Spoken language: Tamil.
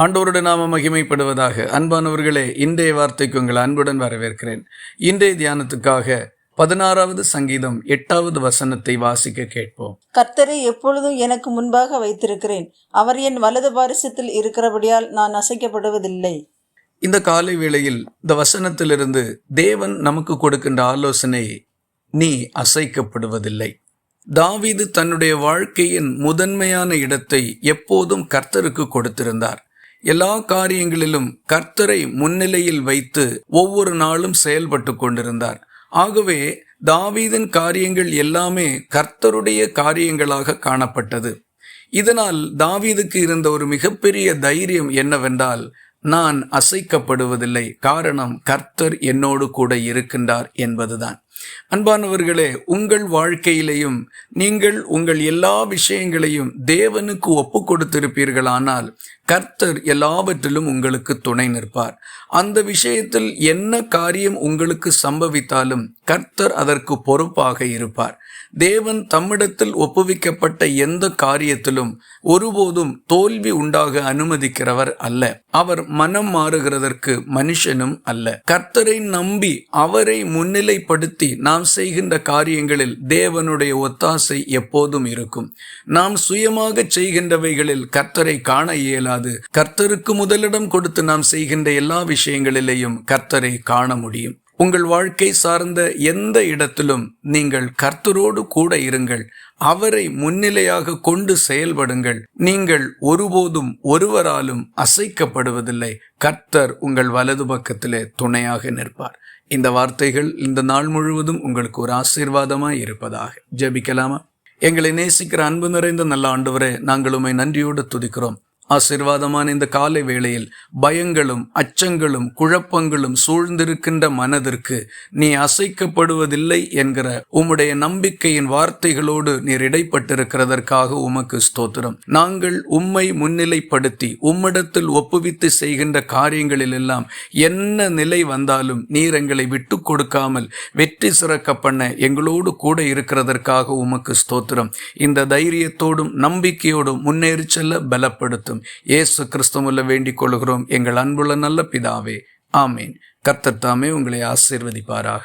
ஆண்டவருடைய நாம மகிமைப்படுவதாக. அன்பானவர்களே, இன்றைய வார்த்தைக்கு உங்கள் அன்புடன் வரவேற்கிறேன். இன்றைய தியானத்துக்காக 16வது சங்கீதம் 8வது வசனத்தை வாசிக்க கேட்போம். கர்த்தரை எப்பொழுதும் எனக்கு முன்பாக வைத்திருக்கிறேன், அவர் என் வலது பாரிசத்தில் இருக்கிறபடியால் நான் அசைக்கப்படுவதில்லை. இந்த காலை வேளையில் இந்த வசனத்திலிருந்து தேவன் நமக்கு கொடுக்கின்ற ஆலோசனை, நீ அசைக்கப்படுவதில்லை. தாவீது தன்னுடைய வாழ்க்கையின் முதன்மையான இடத்தை எப்போதும் கர்த்தருக்கு கொடுத்திருந்தார். எல்லா காரியங்களிலும் கர்த்தரை முன்னிலையில் வைத்து ஒவ்வொரு நாளும் செயல்பட்டு கொண்டிருந்தார். ஆகவே தாவீதின் காரியங்கள் எல்லாமே கர்த்தருடைய காரியங்களாக காணப்பட்டது. இதனால் தாவீதுக்கு இருந்த ஒரு மிகப்பெரிய தைரியம் என்னவென்றால், நான் அசைக்கப்படுவதில்லை, காரணம் கர்த்தர் என்னோடு கூட இருக்கின்றார் என்பதுதான். அன்பானவர்களே, உங்கள் வாழ்க்கையிலையும் நீங்கள் உங்கள் எல்லா விஷயங்களையும் தேவனுக்கு ஒப்பு கொடுத்திருப்பீர்களானால் கர்த்தர் எல்லாவற்றிலும் உங்களுக்கு துணை நிற்பார். அந்த விஷயத்தில் என்ன காரியம் உங்களுக்கு சம்பவித்தாலும் கர்த்தர் அதற்கு பொறுப்பாக இருப்பார். தேவன் தம்மிடத்தில் ஒப்புவிக்கப்பட்ட எந்த காரியத்திலும் ஒருபோதும் தோல்வி உண்டாக அனுமதிக்கிறவர் அல்ல. அவர் மனம் மாறுகிறதற்கு மனுஷனும் அல்ல. கர்த்தரை நம்பி அவரை முன்னிலைப்படுத்தி நாம் செய்கின்ற காரியங்களில் தேவனுடைய ஒத்தாசை எப்போதும் இருக்கும். நாம் சுயமாக செய்கின்றவைகளில் கர்த்தரை காண இயலாது. கர்த்தருக்கு முதலிடம் கொடுத்து நாம் செய்கின்ற எல்லா விஷயங்களிலேயும் கர்த்தரை காண முடியும். உங்கள் வாழ்க்கை சார்ந்த எந்த இடத்திலும் நீங்கள் கர்த்தரோடு கூட இருங்கள். அவரை முன்னிலையாக கொண்டு செயல்படுங்கள். நீங்கள் ஒருபோதும் ஒருவராலும் அசைக்கப்படுவதில்லை. கர்த்தர் உங்கள் வலது பக்கத்திலே துணையாக நிற்பார். இந்த வார்த்தைகள் இந்த நாள் முழுவதும் உங்களுக்கு ஒரு ஆசீர்வாதமாய் இருப்பதாக. ஜெபிக்கலாமா? எங்களை நேசிக்கிற அன்பு நிறைந்த நல்ல ஆண்டவரே, நாங்கள் உம்மை நன்றியோடு துதிக்கிறோம். ஆசீர்வாதமான இந்த காலை வேளையில் பயங்களும் அச்சங்களும் குழப்பங்களும் சூழ்ந்திருக்கின்ற மனதிற்கு நீ அசைக்கப்படுவதில்லை என்கிற உம்முடைய நம்பிக்கையின் வார்த்தைகளோடு நீர் இடைப்பட்டிருக்கிறதற்காக உமக்கு ஸ்தோத்திரம். நாங்கள் உம்மை முன்னிலைப்படுத்தி உம்மிடத்தில் ஒப்புவித்து செய்கின்ற காரியங்களில் எல்லாம் என்ன நிலை வந்தாலும் நீர் எங்களை விட்டு கொடுக்காமல் வெற்றி சிறக்க பண்ண எங்களோடு கூட இருக்கிறதற்காக உமக்கு ஸ்தோத்திரம். இந்த தைரியத்தோடும் நம்பிக்கையோடும் முன்னேறி செல்ல பலப்படுத்தும். இயேசு கிறிஸ்துவுல வேண்டிக் கொள்கிறோம் எங்கள் அன்புள்ள நல்ல பிதாவே, ஆமேன். கர்த்தர் தாமே உங்களை ஆசீர்வதிப்பாராக.